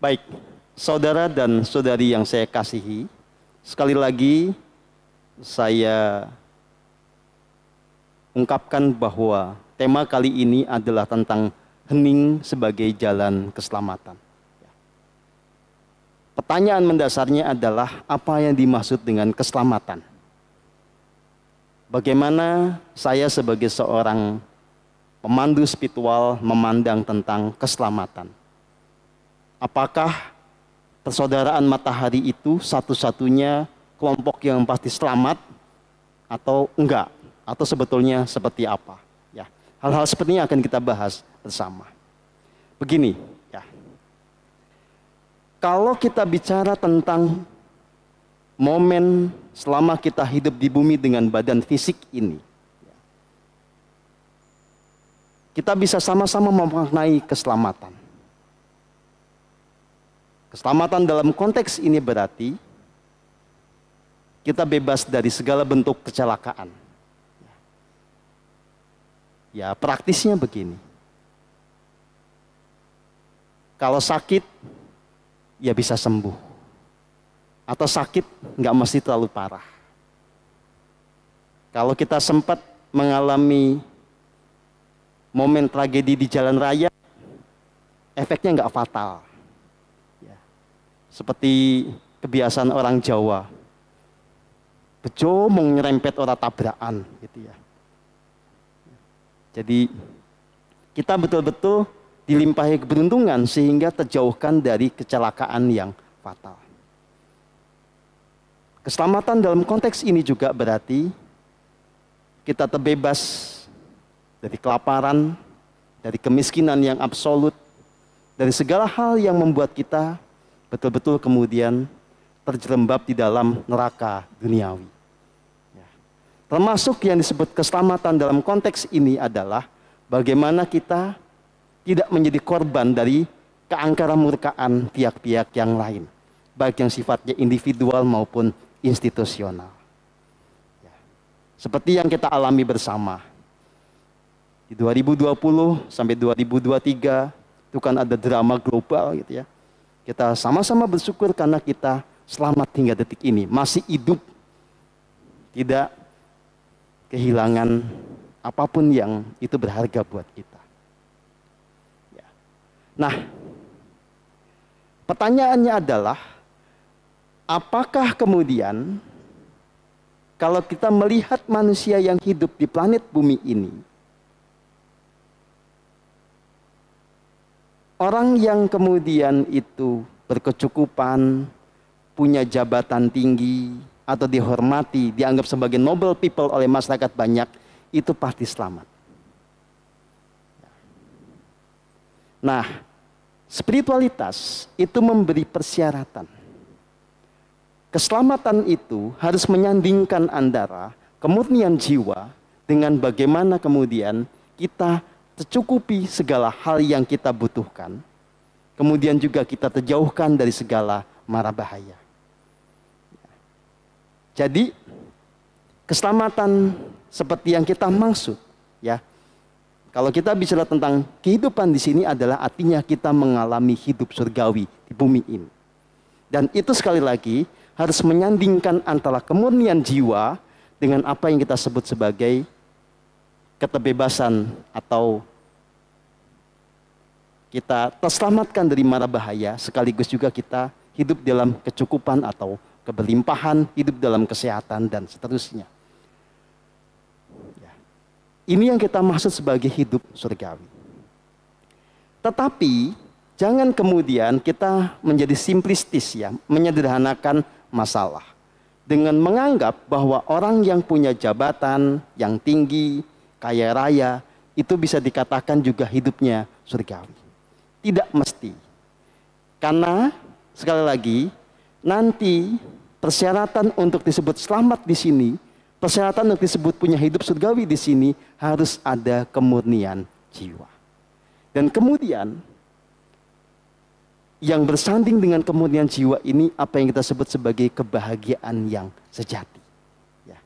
Baik, saudara dan saudari yang saya kasihi, sekali lagi saya ungkapkan bahwa tema kali ini adalah tentang hening sebagai jalan keselamatan. Pertanyaan mendasarnya adalah apa yang dimaksud dengan keselamatan? Bagaimana saya sebagai seorang pemandu spiritual memandang tentang keselamatan? Apakah persaudaraan matahari itu satu-satunya kelompok yang pasti selamat atau enggak? Atau sebetulnya seperti apa? Ya, hal-hal seperti ini akan kita bahas bersama. Begini, ya. Kalau kita bicara tentang momen selama kita hidup di bumi dengan badan fisik ini, kita bisa sama-sama memaknai keselamatan. Keselamatan dalam konteks ini berarti kita bebas dari segala bentuk kecelakaan. Ya, praktisnya begini. Kalau sakit, ya bisa sembuh. Atau sakit nggak mesti terlalu parah. Kalau kita sempat mengalami momen tragedi di jalan raya, efeknya nggak fatal. Seperti kebiasaan orang Jawa, bejo mau nyerempet orang tabrakan, gitu ya. Jadi kita betul-betul dilimpahi keberuntungan sehingga terjauhkan dari kecelakaan yang fatal. Keselamatan dalam konteks ini juga berarti kita terbebas dari kelaparan, dari kemiskinan yang absolut, dari segala hal yang membuat kita betul-betul kemudian terjerembab di dalam neraka duniawi. Ya. Termasuk yang disebut keselamatan dalam konteks ini adalah bagaimana kita tidak menjadi korban dari keangkaran murkaan pihak-pihak yang lain, baik yang sifatnya individual maupun institusional. Ya. Seperti yang kita alami bersama. Di 2020 sampai 2023 itu kan ada drama global gitu ya. Kita sama-sama bersyukur karena kita selamat hingga detik ini. Masih hidup. Tidak kehilangan apapun yang itu berharga buat kita. Ya. Nah, pertanyaannya adalah, apakah kemudian kalau kita melihat manusia yang hidup di planet bumi ini, orang yang kemudian itu berkecukupan, punya jabatan tinggi, atau dihormati, dianggap sebagai noble people oleh masyarakat banyak, itu pasti selamat. Nah, spiritualitas itu memberi persyaratan. Keselamatan itu harus menyandingkan antara kemurnian jiwa dengan bagaimana kemudian kita tercukupi segala hal yang kita butuhkan. Kemudian juga kita terjauhkan dari segala mara bahaya. Jadi keselamatan seperti yang kita maksud, ya. Kalau kita bicara tentang kehidupan di sini adalah artinya kita mengalami hidup surgawi di bumi ini. Dan itu sekali lagi harus menyandingkan antara kemurnian jiwa dengan apa yang kita sebut sebagai keterbebasan atau kita terselamatkan dari mara bahaya, sekaligus juga kita hidup dalam kecukupan atau keberlimpahan, hidup dalam kesehatan dan seterusnya. Ya. Ini yang kita maksud sebagai hidup surgawi. Tetapi jangan kemudian kita menjadi simplistis ya, menyederhanakan masalah dengan menganggap bahwa orang yang punya jabatan yang tinggi, kaya raya, itu bisa dikatakan juga hidupnya surgawi. Tidak mesti. Karena sekali lagi, nanti persyaratan untuk disebut selamat di sini, persyaratan untuk disebut punya hidup surgawi di sini harus ada kemurnian jiwa. Dan kemudian yang bersanding dengan kemurnian jiwa ini apa yang kita sebut sebagai kebahagiaan yang sejati. Ya.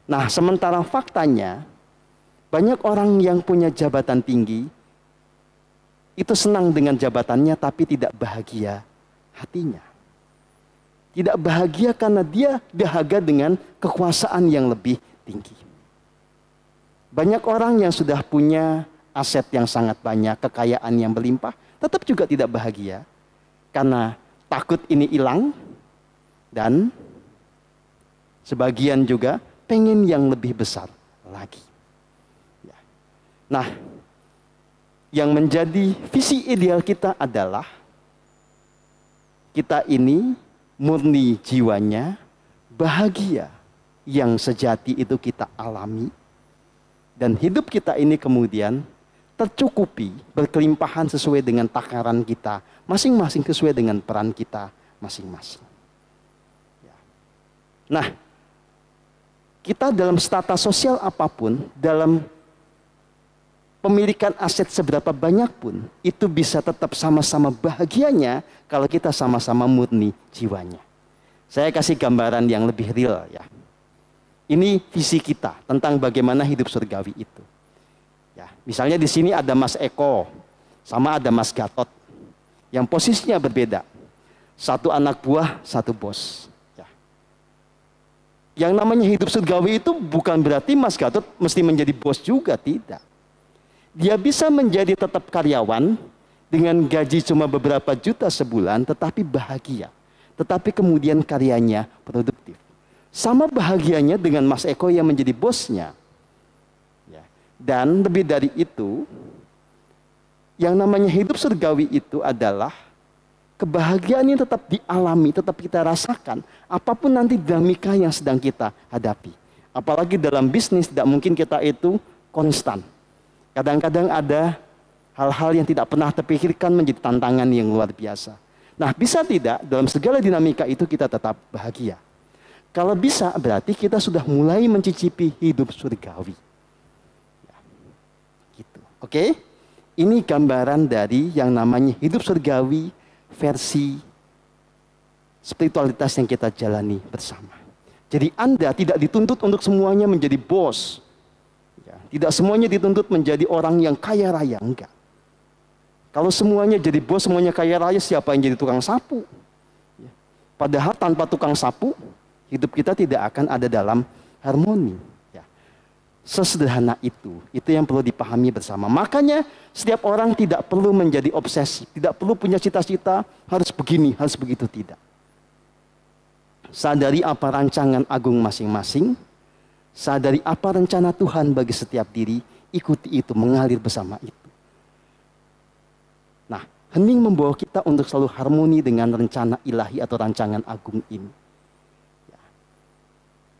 Nah, sementara faktanya banyak orang yang punya jabatan tinggi itu senang dengan jabatannya tapi tidak bahagia hatinya. Tidak bahagia karena dia dahaga dengan kekuasaan yang lebih tinggi. Banyak orang yang sudah punya aset yang sangat banyak, kekayaan yang berlimpah, tetap juga tidak bahagia. Karena takut ini hilang, dan sebagian juga pengen yang lebih besar lagi. Nah, yang menjadi visi ideal kita adalah kita ini murni jiwanya, bahagia yang sejati itu kita alami. Dan hidup kita ini kemudian tercukupi, berkelimpahan sesuai dengan takaran kita, masing-masing sesuai dengan peran kita masing-masing. Nah, kita dalam strata sosial apapun, dalam pemilikan aset seberapa banyak pun, itu bisa tetap sama-sama bahagianya kalau kita sama-sama murni jiwanya. Saya kasih gambaran yang lebih real ya. Ini visi kita tentang bagaimana hidup surgawi itu. Ya, misalnya di sini ada Mas Eko, sama ada Mas Gatot, yang posisinya berbeda. Satu anak buah, satu bos. Ya. Yang namanya hidup surgawi itu bukan berarti Mas Gatot mesti menjadi bos juga, tidak. Dia bisa menjadi tetap karyawan dengan gaji cuma beberapa juta sebulan, tetapi bahagia. Tetapi kemudian karyanya produktif. Sama bahagianya dengan Mas Eko yang menjadi bosnya. Ya. Dan lebih dari itu, yang namanya hidup surgawi itu adalah kebahagiaan yang tetap dialami, tetap kita rasakan. Apapun nanti dinamika yang sedang kita hadapi. Apalagi dalam bisnis tidak mungkin kita itu konstan. Kadang-kadang ada hal-hal yang tidak pernah terpikirkan menjadi tantangan yang luar biasa. Nah, bisa tidak dalam segala dinamika itu kita tetap bahagia. Kalau bisa berarti kita sudah mulai mencicipi hidup surgawi. Ya, gitu. Oke? Ini gambaran dari yang namanya hidup surgawi versi spiritualitas yang kita jalani bersama. Jadi Anda tidak dituntut untuk semuanya menjadi bos. Ya, tidak semuanya dituntut menjadi orang yang kaya raya, enggak. Kalau semuanya jadi bos, semuanya kaya raya, siapa yang jadi tukang sapu? Ya. Padahal tanpa tukang sapu, hidup kita tidak akan ada dalam harmoni. Ya. Sesederhana itu yang perlu dipahami bersama. Makanya setiap orang tidak perlu menjadi obsesi, tidak perlu punya cita-cita harus begini, harus begitu, tidak. Sadari apa rancangan agung masing-masing, sadari apa rencana Tuhan bagi setiap diri, ikuti itu, mengalir bersama itu. Nah, hening membawa kita untuk selalu harmoni dengan rencana ilahi atau rancangan agung ini.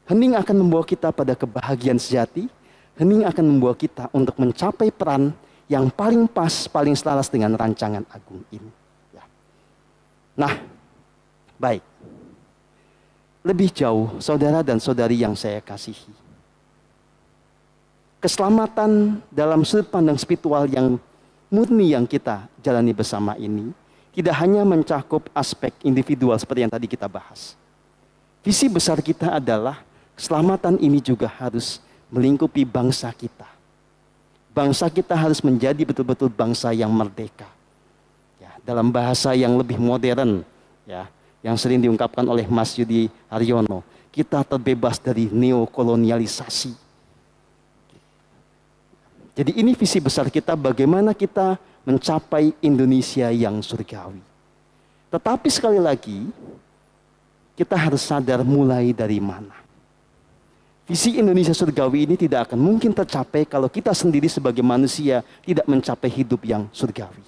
Hening akan membawa kita pada kebahagiaan sejati. Hening akan membawa kita untuk mencapai peran yang paling pas, paling selaras dengan rancangan agung ini. Ya. Nah, baik. Lebih jauh, saudara dan saudari yang saya kasihi. Keselamatan dalam sudut pandang spiritual yang murni yang kita jalani bersama ini, tidak hanya mencakup aspek individual seperti yang tadi kita bahas. Visi besar kita adalah keselamatan ini juga harus melingkupi bangsa kita. Bangsa kita harus menjadi betul-betul bangsa yang merdeka. Ya, dalam bahasa yang lebih modern, ya, yang sering diungkapkan oleh Mas Yudi Haryono, kita terbebas dari neokolonialisasi. Jadi ini visi besar kita, bagaimana kita mencapai Indonesia yang surgawi. Tetapi sekali lagi, kita harus sadar mulai dari mana. Visi Indonesia surgawi ini tidak akan mungkin tercapai kalau kita sendiri sebagai manusia tidak mencapai hidup yang surgawi.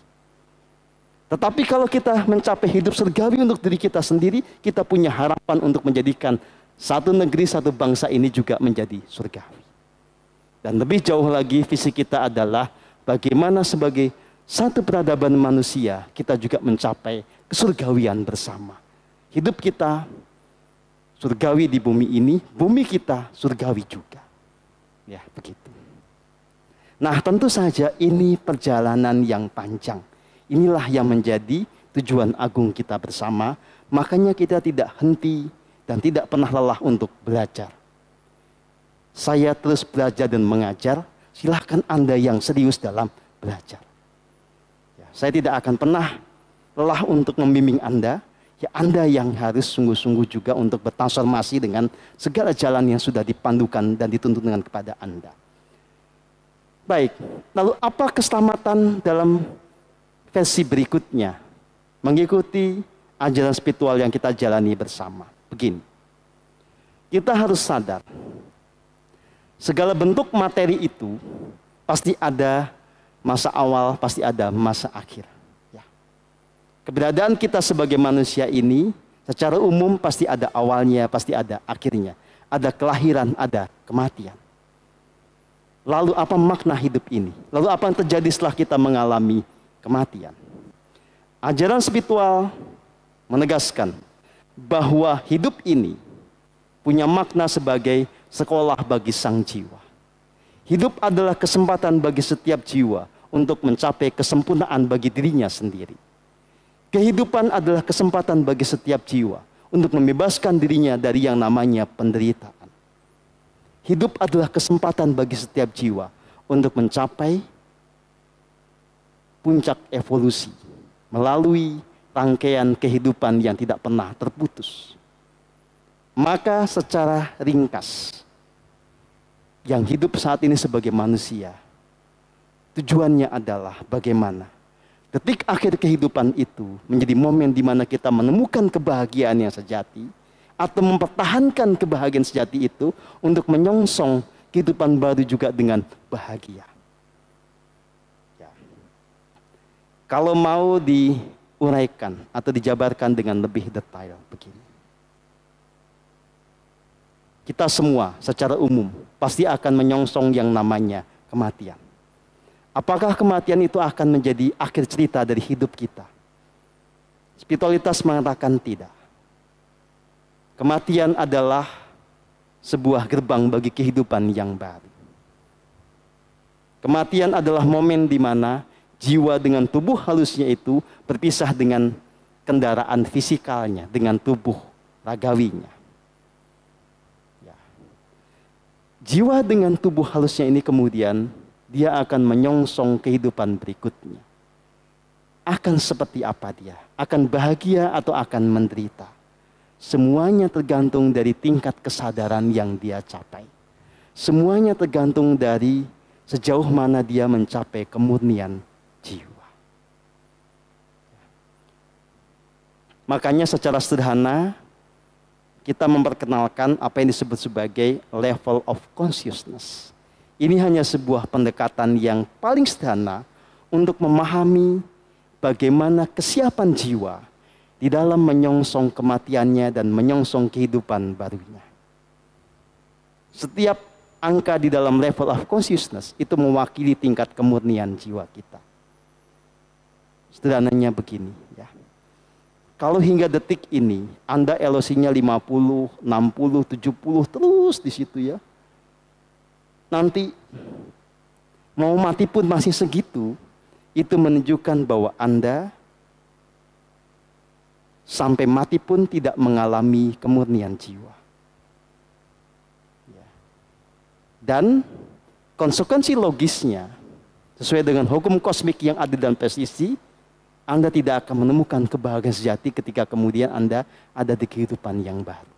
Tetapi kalau kita mencapai hidup surgawi untuk diri kita sendiri, kita punya harapan untuk menjadikan satu negeri, satu bangsa ini juga menjadi surgawi. Dan lebih jauh lagi, visi kita adalah bagaimana sebagai satu peradaban manusia, kita juga mencapai kesurgawian bersama. Hidup kita surgawi di bumi ini, bumi kita surgawi juga. Ya, begitu. Nah, tentu saja ini perjalanan yang panjang. Inilah yang menjadi tujuan agung kita bersama. Makanya kita tidak henti dan tidak pernah lelah untuk belajar. Saya terus belajar dan mengajar, silahkan Anda yang serius dalam belajar. Ya. saya tidak akan pernah lelah untuk membimbing Anda. Ya, Anda yang harus sungguh-sungguh juga untuk bertransformasi dengan segala jalan yang sudah dipandukan dan dituntun dengan kepada Anda. Baik, lalu apa keselamatan dalam versi berikutnya? Mengikuti ajaran spiritual yang kita jalani bersama. Begini, kita harus sadar, segala bentuk materi itu pasti ada masa awal, pasti ada masa akhir. Keberadaan kita sebagai manusia ini secara umum pasti ada awalnya, pasti ada akhirnya. Ada kelahiran, ada kematian. Lalu apa makna hidup ini? Lalu apa yang terjadi setelah kita mengalami kematian? Ajaran spiritual menegaskan bahwa hidup ini punya makna sebagai sekolah bagi sang jiwa. Hidup adalah kesempatan bagi setiap jiwa untuk mencapai kesempurnaan bagi dirinya sendiri. Kehidupan adalah kesempatan bagi setiap jiwa untuk membebaskan dirinya dari yang namanya penderitaan. Hidup adalah kesempatan bagi setiap jiwa untuk mencapai puncak evolusi melalui rangkaian kehidupan yang tidak pernah terputus. Maka secara ringkas, yang hidup saat ini sebagai manusia, tujuannya adalah bagaimana detik akhir kehidupan itu menjadi momen di mana kita menemukan kebahagiaan yang sejati atau mempertahankan kebahagiaan sejati itu untuk menyongsong kehidupan baru juga dengan bahagia. Ya. Kalau mau diuraikan atau dijabarkan dengan lebih detail begini. Kita semua secara umum pasti akan menyongsong yang namanya kematian. Apakah kematian itu akan menjadi akhir cerita dari hidup kita? Spiritualitas mengatakan tidak. Kematian adalah sebuah gerbang bagi kehidupan yang baru. Kematian adalah momen di mana jiwa dengan tubuh halusnya itu berpisah dengan kendaraan fisikalnya, dengan tubuh ragawinya. Ya. Jiwa dengan tubuh halusnya ini kemudian dia akan menyongsong kehidupan berikutnya. Akan seperti apa dia? Akan bahagia atau akan menderita? Semuanya tergantung dari tingkat kesadaran yang dia capai. Semuanya tergantung dari sejauh mana dia mencapai kemurnian jiwa. Makanya secara sederhana, kita memperkenalkan apa yang disebut sebagai level of consciousness. Ini hanya sebuah pendekatan yang paling sederhana untuk memahami bagaimana kesiapan jiwa di dalam menyongsong kematiannya dan menyongsong kehidupan barunya. Setiap angka di dalam level of consciousness itu mewakili tingkat kemurnian jiwa kita. Sederhananya begini ya. Kalau hingga detik ini Anda elosinya 50, 60, 70 terus di situ ya. Nanti mau mati pun masih segitu, itu menunjukkan bahwa Anda sampai mati pun tidak mengalami kemurnian jiwa. Dan konsekuensi logisnya, sesuai dengan hukum kosmik yang ada dalam presisi, Anda tidak akan menemukan kebahagiaan sejati ketika kemudian Anda ada di kehidupan yang baru.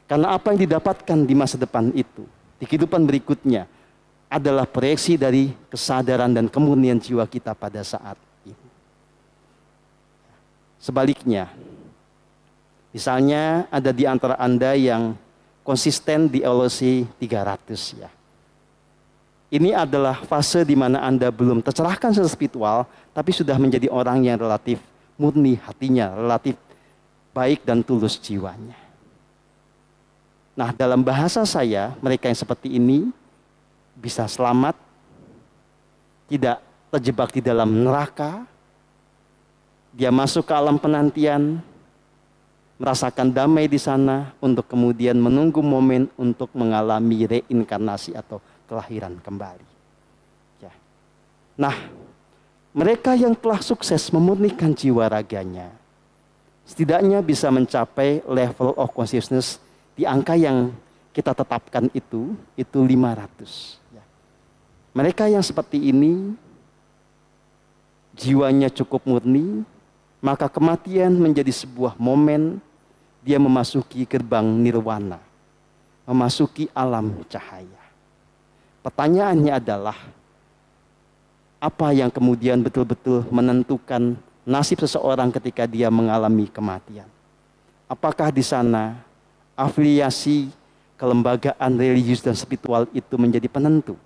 Karena apa yang didapatkan di masa depan itu, di kehidupan berikutnya adalah proyeksi dari kesadaran dan kemurnian jiwa kita pada saat ini. Sebaliknya, misalnya ada di antara Anda yang konsisten di LOC 300 ya. Ini adalah fase di mana Anda belum tercerahkan secara spiritual, tapi sudah menjadi orang yang relatif murni hatinya, relatif baik dan tulus jiwanya. Nah, dalam bahasa saya, mereka yang seperti ini bisa selamat, tidak terjebak di dalam neraka, dia masuk ke alam penantian, merasakan damai di sana untuk kemudian menunggu momen untuk mengalami reinkarnasi atau kelahiran kembali. Ya. Nah, mereka yang telah sukses memurnikan jiwa raganya, setidaknya bisa mencapai level of consciousness di angka yang kita tetapkan itu 500. Ya. Mereka yang seperti ini, jiwanya cukup murni, maka kematian menjadi sebuah momen dia memasuki gerbang nirwana, memasuki alam cahaya. Pertanyaannya adalah, apa yang kemudian betul-betul menentukan nasib seseorang ketika dia mengalami kematian? Apakah di sana afiliasi kelembagaan religius dan spiritual itu menjadi penentu?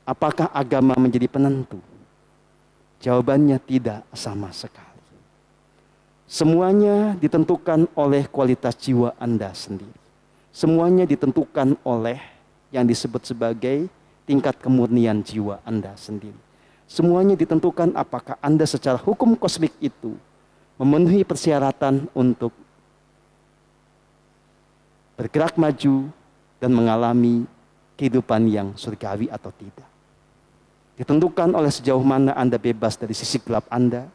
Apakah agama menjadi penentu? Jawabannya tidak sama sekali. Semuanya ditentukan oleh kualitas jiwa Anda sendiri. Semuanya ditentukan oleh yang disebut sebagai tingkat kemurnian jiwa Anda sendiri. Semuanya ditentukan apakah Anda secara hukum kosmik itu memenuhi persyaratan untuk bergerak maju dan mengalami kehidupan yang surgawi atau tidak. Ditentukan oleh sejauh mana Anda bebas dari sisi gelap Anda,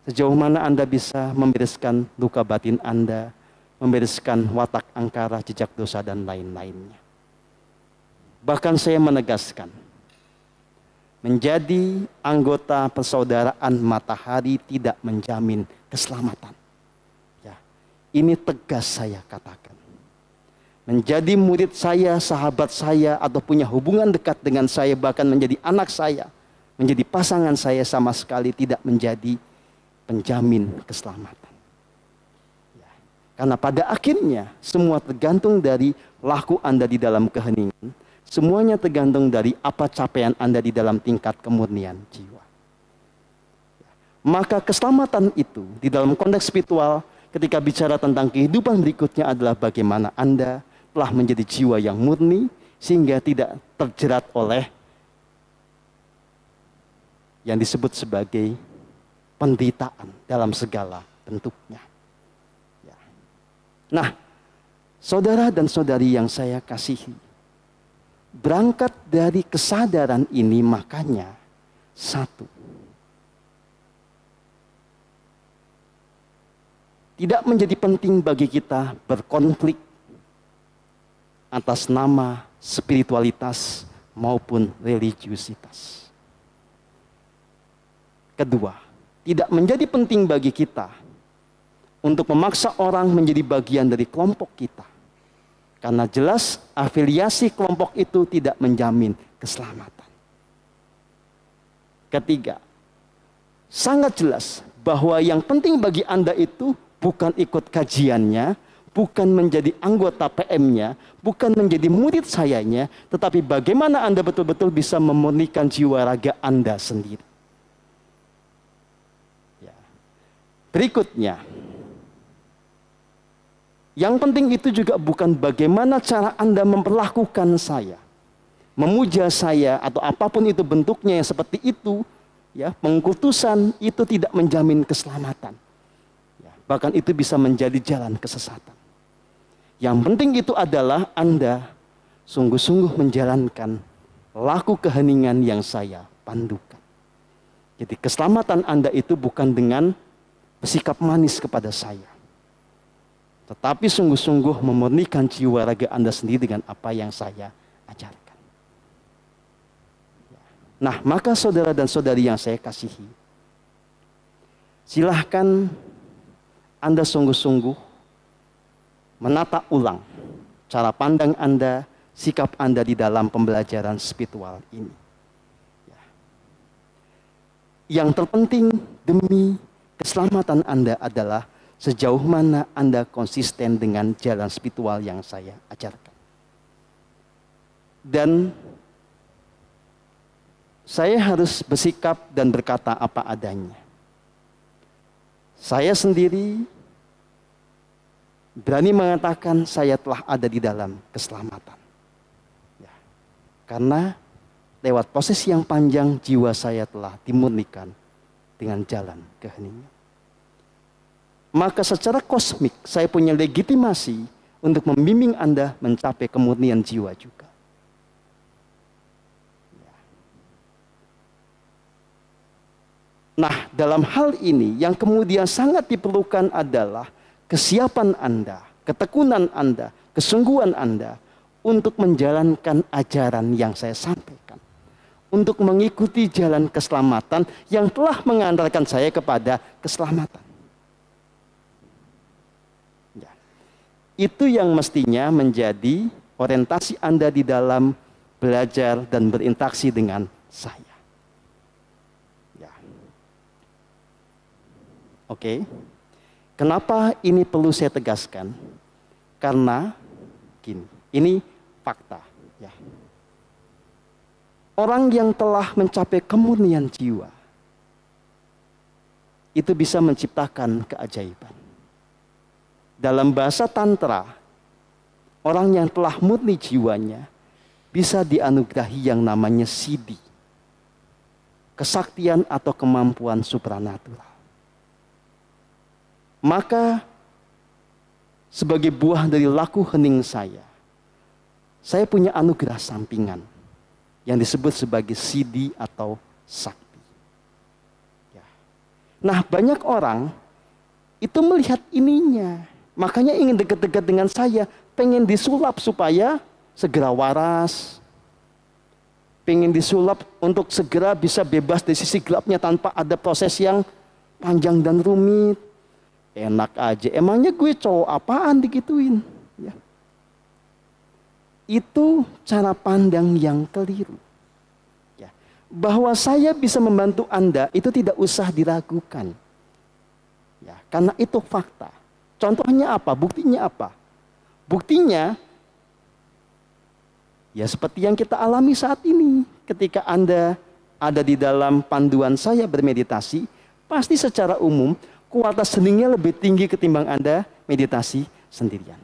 sejauh mana Anda bisa membereskan luka batin Anda, membereskan watak angkara, jejak dosa, dan lain-lainnya. Bahkan saya menegaskan, menjadi anggota persaudaraan matahari tidak menjamin keselamatan. Ya, ini tegas saya katakan. Menjadi murid saya, sahabat saya, atau punya hubungan dekat dengan saya, bahkan menjadi anak saya, menjadi pasangan saya, sama sekali tidak menjadi penjamin keselamatan. Ya. Karena pada akhirnya semua tergantung dari laku Anda di dalam keheningan. Semuanya tergantung dari apa capaian Anda di dalam tingkat kemurnian jiwa. Ya. Maka keselamatan itu di dalam konteks spiritual ketika bicara tentang kehidupan berikutnya adalah bagaimana Anda telah menjadi jiwa yang murni sehingga tidak terjerat oleh yang disebut sebagai penderitaan dalam segala bentuknya. Ya. Nah, saudara dan saudari yang saya kasihi, berangkat dari kesadaran ini makanya satu, tidak menjadi penting bagi kita berkonflik atas nama spiritualitas maupun religiusitas. Kedua, tidak menjadi penting bagi kita untuk memaksa orang menjadi bagian dari kelompok kita. Karena jelas afiliasi kelompok itu tidak menjamin keselamatan. Ketiga, sangat jelas bahwa yang penting bagi Anda itu bukan ikut kajiannya, bukan menjadi anggota PM-nya, bukan menjadi murid sayanya, tetapi bagaimana Anda betul-betul bisa memurnikan jiwa raga Anda sendiri. Ya. Berikutnya, yang penting itu juga bukan bagaimana cara Anda memperlakukan saya, memuja saya, atau apapun itu bentuknya yang seperti itu, ya, pengkultusan itu tidak menjamin keselamatan. Ya, bahkan itu bisa menjadi jalan kesesatan. Yang penting itu adalah Anda sungguh-sungguh menjalankan laku keheningan yang saya pandukan. Jadi keselamatan Anda itu bukan dengan bersikap manis kepada saya, tetapi sungguh-sungguh memurnikan jiwa raga Anda sendiri dengan apa yang saya ajarkan. Nah, maka saudara dan saudari yang saya kasihi, silahkan Anda sungguh-sungguh menata ulang cara pandang Anda, sikap Anda di dalam pembelajaran spiritual ini. Yang terpenting demi keselamatan Anda adalah sejauh mana Anda konsisten dengan jalan spiritual yang saya ajarkan. Dan saya harus bersikap dan berkata apa adanya. Saya sendiri berani mengatakan saya telah ada di dalam keselamatan. Ya. Karena lewat proses yang panjang jiwa saya telah dimurnikan dengan jalan keheningan. Maka secara kosmik saya punya legitimasi untuk membimbing Anda mencapai kemurnian jiwa juga. Ya. Nah, dalam hal ini yang kemudian sangat diperlukan adalah kesiapan Anda, ketekunan Anda, kesungguhan Anda untuk menjalankan ajaran yang saya sampaikan. untuk mengikuti jalan keselamatan yang telah mengantarkan saya kepada keselamatan. Ya. Itu yang mestinya menjadi orientasi Anda di dalam belajar dan berinteraksi dengan saya. Ya. Oke. Kenapa ini perlu saya tegaskan? Karena gini, ini fakta. Ya. Orang yang telah mencapai kemurnian jiwa itu bisa menciptakan keajaiban. Dalam bahasa Tantra, orang yang telah murni jiwanya bisa dianugerahi yang namanya siddhi, kesaktian atau kemampuan supranatural. Maka sebagai buah dari laku hening saya punya anugerah sampingan yang disebut sebagai siddhi atau sakti. Ya. Nah, banyak orang itu melihat ininya, makanya ingin dekat-dekat dengan saya, pengen disulap supaya segera waras, pengen disulap untuk segera bisa bebas dari sisi gelapnya tanpa ada proses yang panjang dan rumit. Enak aja, emangnya gue cowok apaan digituin? Ya. Itu cara pandang yang keliru. Ya. Bahwa saya bisa membantu Anda itu tidak usah diragukan. Ya, karena itu fakta. Contohnya apa? Buktinya apa? Buktinya ya seperti yang kita alami saat ini. Ketika Anda ada di dalam panduan saya bermeditasi, pasti secara umum kualitas heningnya lebih tinggi ketimbang Anda meditasi sendirian.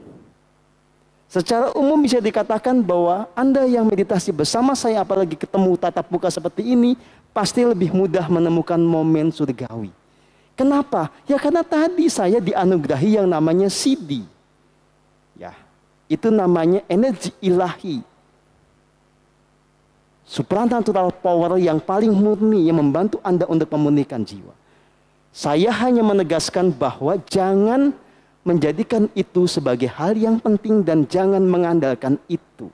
Secara umum bisa dikatakan bahwa Anda yang meditasi bersama saya, apalagi ketemu tatap muka seperti ini, pasti lebih mudah menemukan momen surgawi. Kenapa? Ya karena tadi saya dianugerahi yang namanya siddhi. Ya, itu namanya energi ilahi. Supranatural power yang paling murni yang membantu Anda untuk memurnikan jiwa. Saya hanya menegaskan bahwa jangan menjadikan itu sebagai hal yang penting dan jangan mengandalkan itu.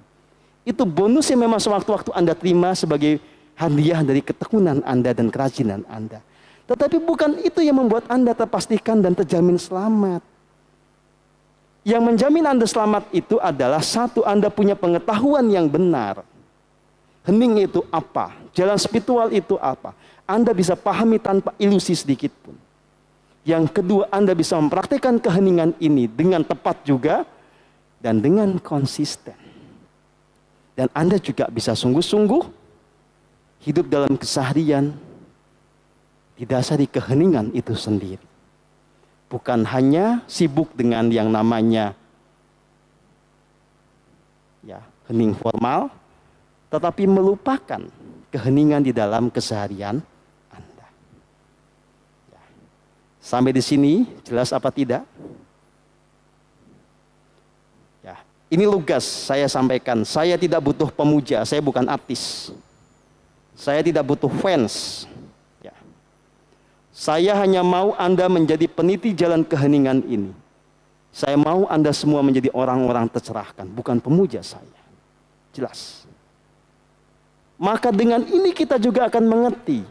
Itu bonus yang memang sewaktu-waktu Anda terima sebagai hadiah dari ketekunan Anda dan kerajinan Anda. Tetapi bukan itu yang membuat Anda terpastikan dan terjamin selamat. Yang menjamin Anda selamat itu adalah satu, Anda punya pengetahuan yang benar. Hening itu apa? Jalan spiritual itu apa? Anda bisa pahami tanpa ilusi sedikit pun. Yang kedua, Anda bisa mempraktikkan keheningan ini dengan tepat juga dan dengan konsisten. Dan Anda juga bisa sungguh-sungguh hidup dalam keseharian didasari keheningan itu sendiri. Bukan hanya sibuk dengan yang namanya ya, hening formal, tetapi melupakan keheningan di dalam keseharian Anda. Ya. Sampai di sini jelas apa tidak? Ya, ini lugas saya sampaikan. Saya tidak butuh pemuja, saya bukan artis. Saya tidak butuh fans. Ya. Saya hanya mau Anda menjadi peniti jalan keheningan ini. Saya mau Anda semua menjadi orang-orang tercerahkan, bukan pemuja saya. Jelas. Maka dengan ini kita juga akan mengerti.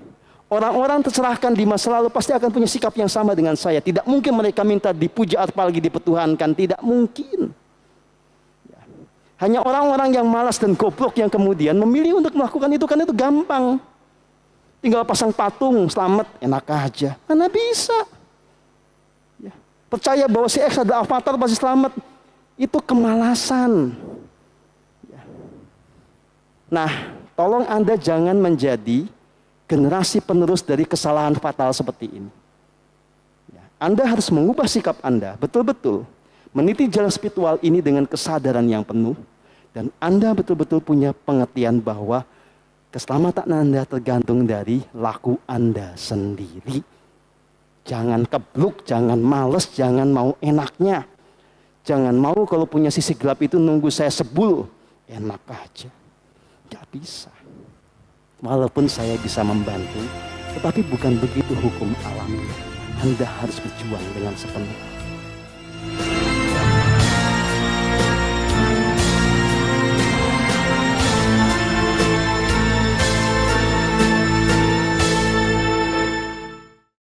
Orang-orang tercerahkan di masa lalu pasti akan punya sikap yang sama dengan saya. Tidak mungkin mereka minta dipuja apalagi dipertuhankan. Tidak mungkin. Ya. Hanya orang-orang yang malas dan goblok yang kemudian memilih untuk melakukan itu karena itu gampang. Tinggal pasang patung, selamat, enak aja. Mana bisa. Ya. Percaya bahwa si X ada avatar pasti selamat. Itu kemalasan. Ya. Nah, tolong Anda jangan menjadi generasi penerus dari kesalahan fatal seperti ini. Ya, Anda harus mengubah sikap Anda, betul-betul meniti jalan spiritual ini dengan kesadaran yang penuh. Dan Anda betul-betul punya pengertian bahwa keselamatan Anda tergantung dari laku Anda sendiri. Jangan kebluk, jangan males, jangan mau enaknya. Jangan mau kalau punya sisi gelap itu nunggu saya sebul. Enak aja. Gak bisa. Walaupun saya bisa membantu, tetapi bukan begitu hukum alamnya. Anda harus berjuang dengan sepenuhnya.